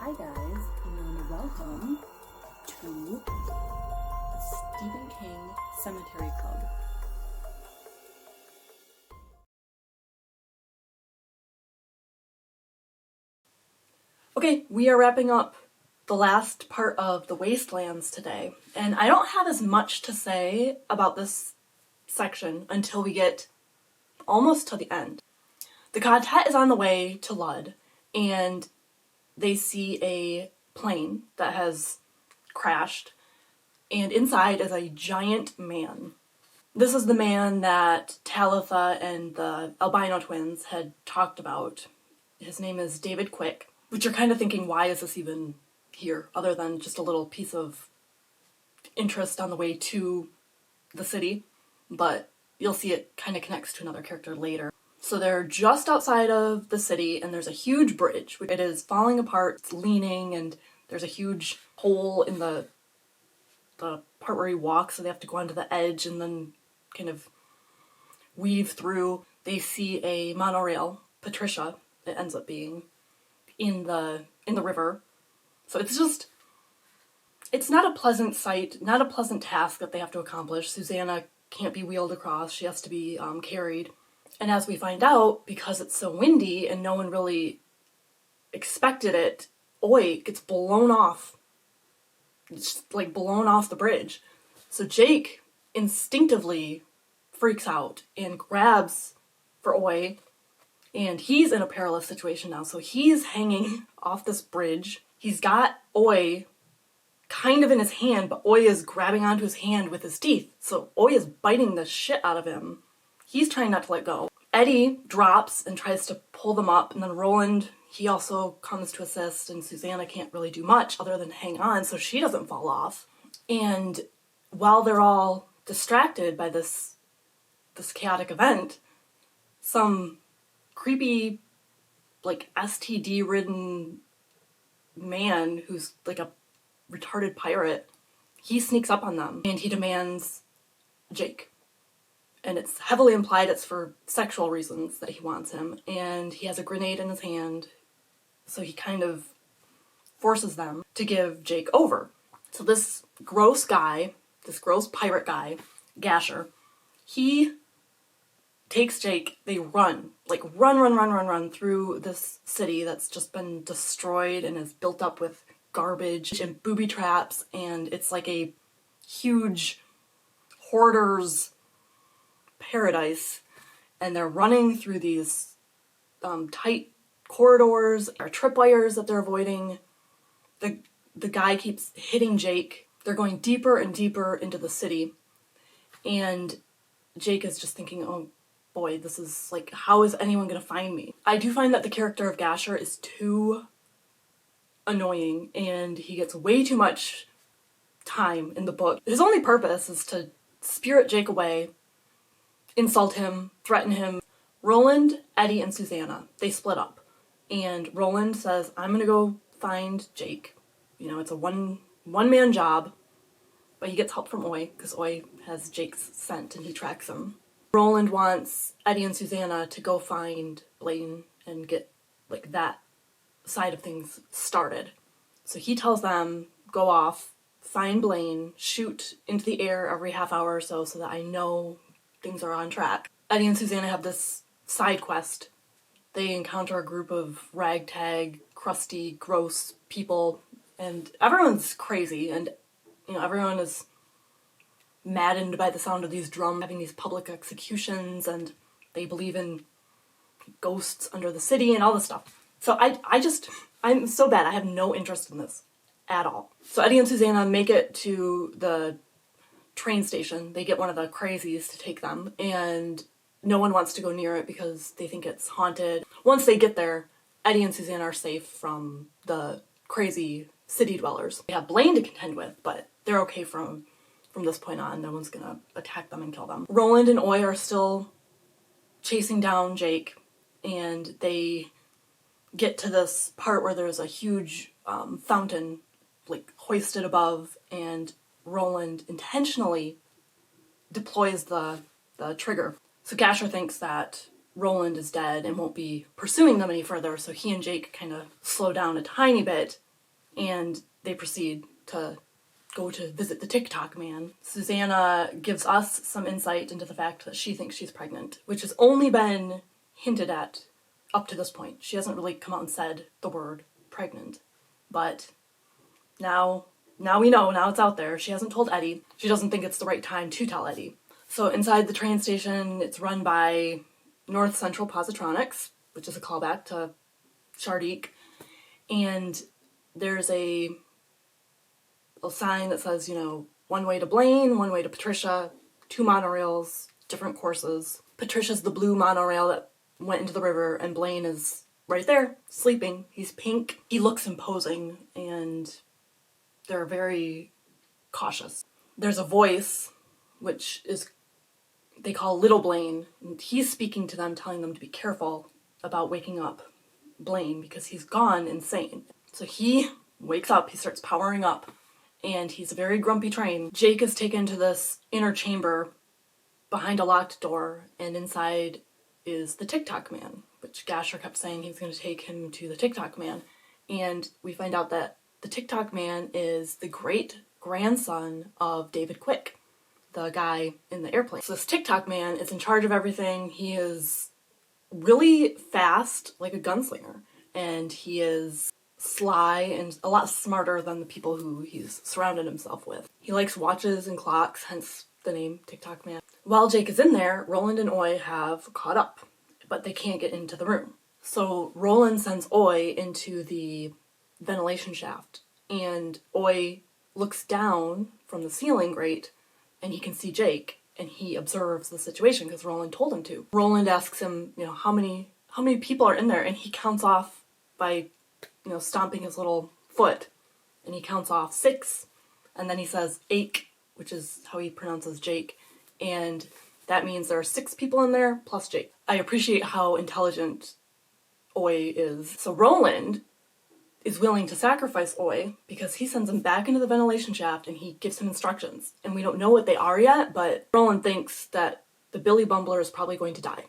Hi guys, and welcome to the Stephen King Sematary Club. Okay, we are wrapping up the last part of the Wastelands today, and I don't have as much to say about this section until we get almost to the end. The quartet is on the way to Lud, and they see a plane that has crashed, and inside is a giant man. This is the man that Talitha and the albino twins had talked about. His name is David Quick, which you're kind of thinking, why is this even here, other than just a little piece of interest on the way to the city, but you'll see it kind of connects to another character later. So they're just outside of the city, and there's a huge bridge. It is falling apart, it's leaning, and there's a huge hole in the part where he walks, so they have to go onto the edge and then kind of weave through. They see a monorail, Patricia, it ends up being, in the river. So it's not a pleasant sight, not a pleasant task that they have to accomplish. Susanna can't be wheeled across, she has to be carried. And as we find out, because it's so windy and no one really expected it, Oi gets blown off. It's like blown off the bridge. So Jake instinctively freaks out and grabs for Oi, and he's in a perilous situation now. So he's hanging off this bridge. He's got Oi kind of in his hand, but Oi is grabbing onto his hand with his teeth. So Oi is biting the shit out of him. He's trying not to let go. Eddie drops and tries to pull them up, and then Roland, he also comes to assist, and Susanna can't really do much other than hang on so she doesn't fall off. And while they're all distracted by this chaotic event, some creepy, like, STD-ridden man who's like a retarded pirate, he sneaks up on them and he demands Jake. And it's heavily implied it's for sexual reasons that he wants him, and he has a grenade in his hand, so he kind of forces them to give Jake over. So this gross guy, this gross pirate guy, Gasher, he takes Jake, they run through this city that's just been destroyed and is built up with garbage and booby traps, and it's like a huge hoarder's paradise, and they're running through these tight corridors, or tripwires that they're avoiding. The guy keeps hitting Jake. They're going deeper and deeper into the city, and Jake is just thinking, oh boy, this is like, how is anyone gonna find me? I do find that the character of Gasher is too annoying, and he gets way too much time in the book. His only purpose is to spirit Jake away, insult him, threaten him. Roland, Eddie, and Susanna, they split up. And Roland says, I'm gonna go find Jake. You know, it's a one-man job, but he gets help from Oi, because Oi has Jake's scent and he tracks him. Roland wants Eddie and Susanna to go find Blaine and get, like, that side of things started. So he tells them, go off, find Blaine, shoot into the air every half hour or so that I know things are on track. Eddie and Susanna have this side quest. They encounter a group of ragtag, crusty, gross people, and everyone's crazy, and you know, everyone is maddened by the sound of these drums having these public executions, and they believe in ghosts under the city and all this stuff. So I'm so bad. I have no interest in this at all. So Eddie and Susanna make it to the train station. They get one of the crazies to take them, and no one wants to go near it because they think it's haunted. Once they get there, Eddie and Susanna are safe from the crazy city dwellers. They have Blaine to contend with, but they're okay from this point on. No one's gonna attack them and kill them. Roland and Oi are still chasing down Jake, and they get to this part where there's a huge fountain, like, hoisted above, and Roland intentionally deploys the trigger. So Gasher thinks that Roland is dead and won't be pursuing them any further, so he and Jake kind of slow down a tiny bit, and they proceed to go to visit the TikTok man. Susanna gives us some insight into the fact that she thinks she's pregnant, which has only been hinted at up to this point. She hasn't really come out and said the word pregnant. But now we know, now it's out there. She hasn't told Eddie. She doesn't think it's the right time to tell Eddie. So inside the train station, it's run by North Central Positronics, which is a callback to Shardik. And there's a sign that says, one way to Blaine, one way to Patricia, 2 monorails, different courses. Patricia's the blue monorail that went into the river, and Blaine is right there, sleeping. He's pink. He looks imposing, and they're very cautious. There's a voice, which is, they call Little Blaine, and he's speaking to them, telling them to be careful about waking up Blaine, because he's gone insane. So he wakes up, he starts powering up, and he's a very grumpy train. Jake is taken to this inner chamber behind a locked door, and inside is the TikTok man, which Gasher kept saying he was going to take him to the TikTok man. And we find out that the TikTok man is the great-grandson of David Quick, the guy in the airplane. So this TikTok man is in charge of everything. He is really fast, like a gunslinger, and he is sly and a lot smarter than the people who he's surrounded himself with. He likes watches and clocks, hence the name TikTok man. While Jake is in there, Roland and Oi have caught up, but they can't get into the room. So Roland sends Oi into the ventilation shaft, and Oi looks down from the ceiling grate, and he can see Jake, and he observes the situation because Roland told him to. Roland asks him, how many people are in there, and he counts off by stomping his little foot, and he counts off 6, and then he says "ache," which is how he pronounces Jake, and that means there are 6 people in there plus Jake. I appreciate how intelligent Oi is. So Roland is willing to sacrifice Oi because he sends him back into the ventilation shaft and he gives him instructions, and we don't know what they are yet, but Roland thinks that the Billy Bumbler is probably going to die,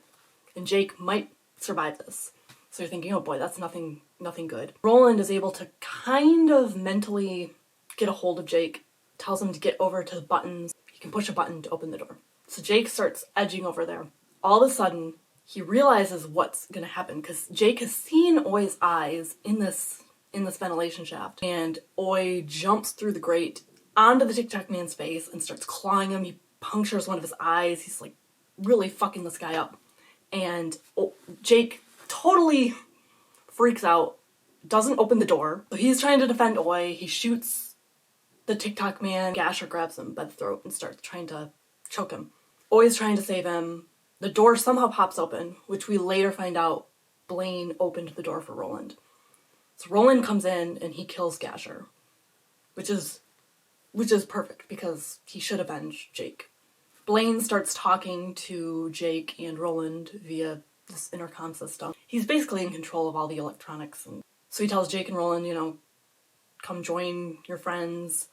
and Jake might survive this. So you're thinking, oh boy, that's nothing good. Roland is able to kind of mentally get a hold of Jake, tells him to get over to the buttons. He can push a button to open the door. So Jake starts edging over there. All of a sudden, he realizes what's going to happen because Jake has seen Oi's eyes in this ventilation shaft, and Oi jumps through the grate onto the TikTok man's face and starts clawing him. He punctures one of his eyes. He's like really fucking this guy up. And Jake totally freaks out, doesn't open the door. So he's trying to defend Oi. He shoots the TikTok man. Gasher grabs him by the throat and starts trying to choke him. Oi's trying to save him. The door somehow pops open, which we later find out Blaine opened the door for Roland. So Roland comes in and he kills Gasher, which is perfect because he should avenge Jake. Blaine starts talking to Jake and Roland via this intercom system. He's basically in control of all the electronics, and so he tells Jake and Roland, come join your friends.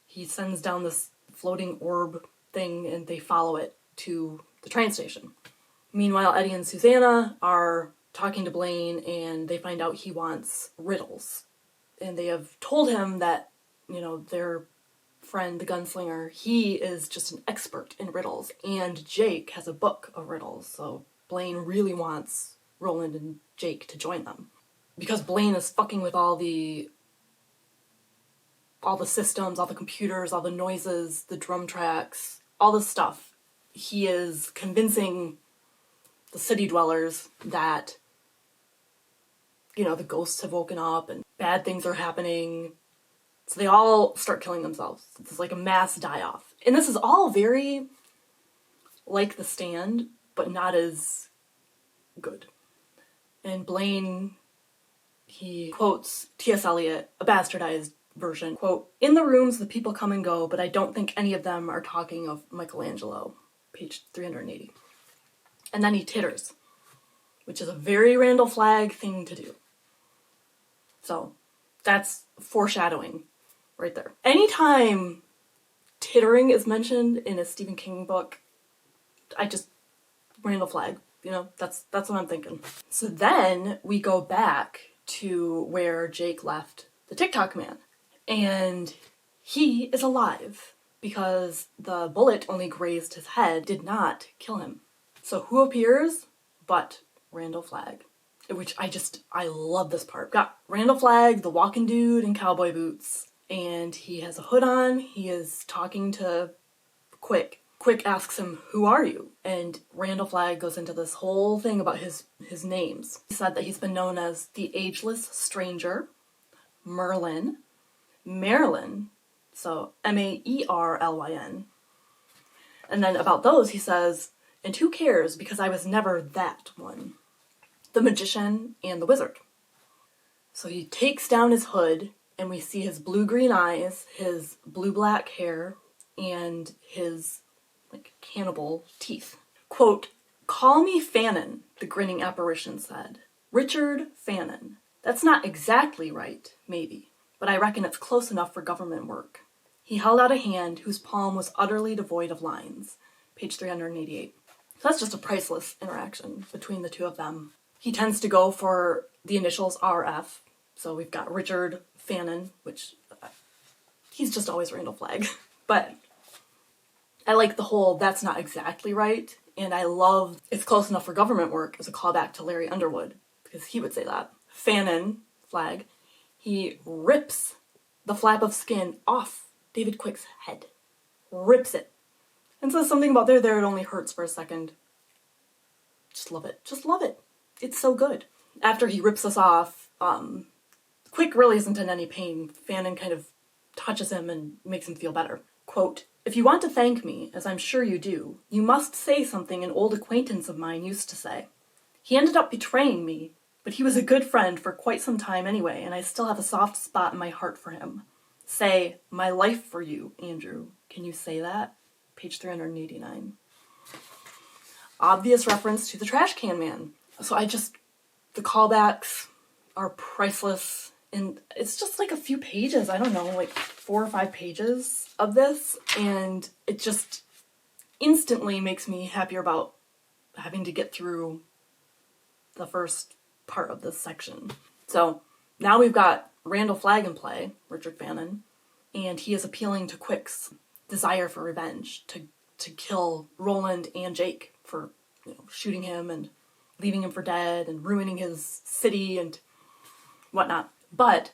He sends down this floating orb thing and they follow it to the train station. Meanwhile, Eddie and Susanna are talking to Blaine and they find out he wants riddles. And they have told him that, their friend, the gunslinger, he is just an expert in riddles, and Jake has a book of riddles, so Blaine really wants Roland and Jake to join them. Because Blaine is fucking with all the systems, all the computers, all the noises, the drum tracks, all this stuff. He is convincing the city dwellers that, the ghosts have woken up and bad things are happening. So they all start killing themselves. It's like a mass die-off. And this is all very like The Stand, but not as good. And Blaine, he quotes T.S. Eliot, a bastardized version, quote, "In the rooms the people come and go, but I don't think any of them are talking of Michelangelo," page 380. And then he titters, which is a very Randall Flagg thing to do. So that's foreshadowing right there. Anytime tittering is mentioned in a Stephen King book, Randall Flagg, that's what I'm thinking. So then we go back to where Jake left the TikTok man. And he is alive because the bullet only grazed his head, did not kill him. So who appears but Randall Flagg? Which I love this part. Got Randall Flagg, the walking dude in cowboy boots, and he has a hood on. He is talking to Quick. Quick asks him, "Who are you?" And Randall Flagg goes into this whole thing about his names. He said that he's been known as the Ageless Stranger, Merlin, Marilyn, so Maerlyn. And then about those he says, "And who cares, because I was never that one. The magician and the wizard." So he takes down his hood and we see his blue-green eyes, his blue-black hair, and his cannibal teeth. Quote, "Call me Fannin," the grinning apparition said. "Richard Fannin. That's not exactly right, maybe, but I reckon it's close enough for government work." He held out a hand whose palm was utterly devoid of lines. Page 388. So that's just a priceless interaction between the two of them. He tends to go for the initials RF. So we've got Richard Fannin, which he's just always Randall Flagg. But I like the whole "that's not exactly right," and I love "it's close enough for government work" as a callback to Larry Underwood, because he would say that. Fannin, Flagg, he rips the flap of skin off David Quick's head. Rips it. And says something about there it only hurts for a second. Just love it. Just love it. It's so good. After he rips us off, Quick really isn't in any pain. Fannin kind of touches him and makes him feel better. Quote, "If you want to thank me, as I'm sure you do, you must say something an old acquaintance of mine used to say. He ended up betraying me, but he was a good friend for quite some time anyway, and I still have a soft spot in my heart for him. Say, 'my life for you,' Andrew. Can you say that?" Page 389. Obvious reference to the trash can man. So the callbacks are priceless. And it's just like a few pages, I don't know, like 4 or 5 pages of this. And it just instantly makes me happier about having to get through the first part of this section. So now we've got Randall Flagg in play, Richard Fannin, and he is appealing to Quick's desire for revenge, to kill Roland and Jake for shooting him and leaving him for dead and ruining his city and whatnot. But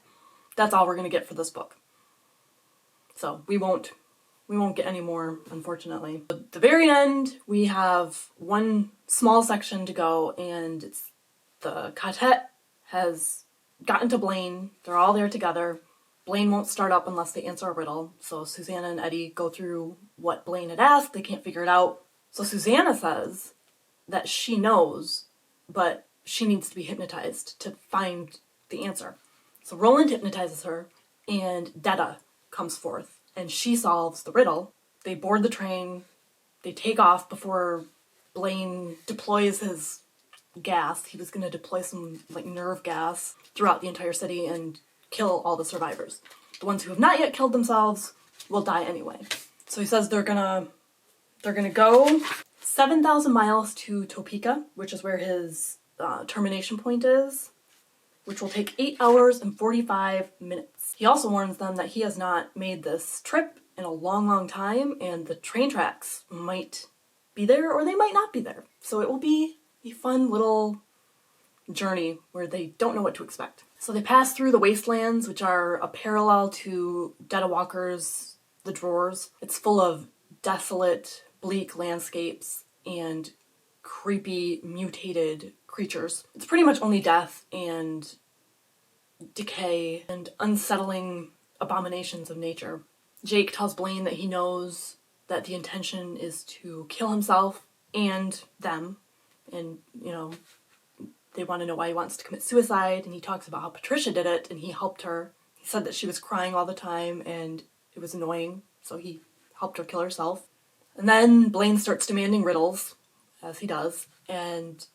that's all we're going to get for this book. So we won't get any more, unfortunately. At the very end, we have one small section to go, and it's the quartet has gotten to Blaine. They're all there together. Blaine won't start up unless they answer a riddle. So Susanna and Eddie go through what Blaine had asked. They can't figure it out. So Susanna says that she knows, but she needs to be hypnotized to find the answer. So Roland hypnotizes her, and Detta comes forth, and she solves the riddle. They board the train. They take off before Blaine deploys his gas. He was going to deploy some nerve gas throughout the entire city and kill all the survivors. The ones who have not yet killed themselves will die anyway. So he says they're gonna go 7,000 miles to Topeka, which is where his termination point is, which will take 8 hours and 45 minutes. He also warns them that he has not made this trip in a long, long time, and the train tracks might be there or they might not be there. So it will be a fun little journey where they don't know what to expect. So they pass through the wastelands, which are a parallel to Detta Walker's The Drawers. It's full of desolate, bleak landscapes and creepy, mutated creatures. It's pretty much only death and decay and unsettling abominations of nature. Jake tells Blaine that he knows that the intention is to kill himself and them, and they want to know why he wants to commit suicide, and he talks about how Patricia did it and he helped her. He said that she was crying all the time and it was annoying, so he helped her kill herself. And then Blaine starts demanding riddles, as he does, and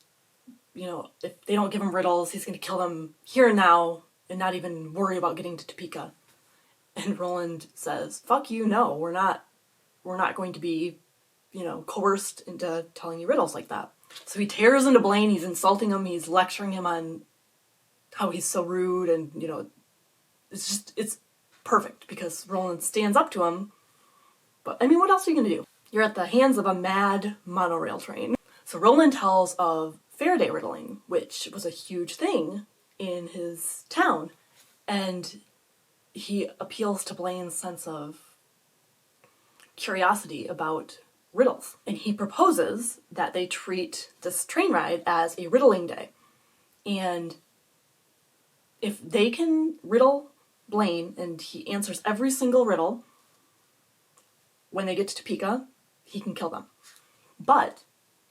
if they don't give him riddles, he's going to kill them here and now and not even worry about getting to Topeka. And Roland says, "Fuck you, no, we're not going to be, coerced into telling you riddles like that." So he tears into Blaine, he's insulting him, he's lecturing him on how he's so rude and, it's perfect because Roland stands up to him. But I mean, what else are you gonna do? You're at the hands of a mad monorail train. So Roland tells of Faraday riddling, which was a huge thing in his town. And he appeals to Blaine's sense of curiosity about riddles. And he proposes that they treat this train ride as a riddling day. And if they can riddle Blaine and he answers every single riddle, when they get to Topeka, he can kill them. But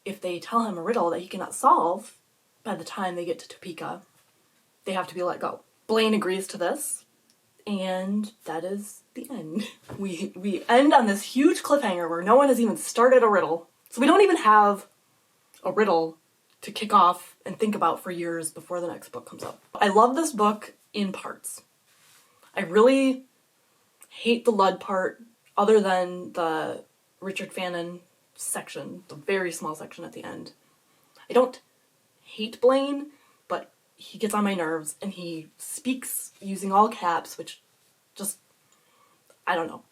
if they tell him a riddle that he cannot solve by the time they get to Topeka, they have to be let go. Blaine agrees to this, and that is the end. We end on this huge cliffhanger where no one has even started a riddle. So we don't even have a riddle to kick off and think about for years before the next book comes out. I love this book in parts. I really hate the Ludd part, other than the Richard Fannin section, the very small section at the end. I don't hate Blaine, but he gets on my nerves and he speaks using all caps, which just, I don't know.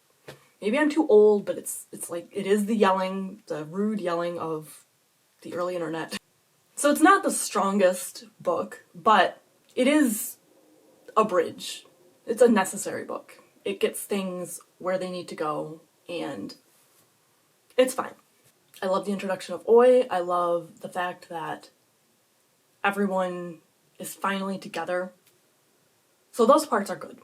Maybe I'm too old, but it's like, it is the yelling, the rude yelling of the early internet. So it's not the strongest book, but it is a bridge. It's a necessary book. It gets things where they need to go, and it's fine. I love the introduction of Oi. I love the fact that everyone is finally together. So those parts are good.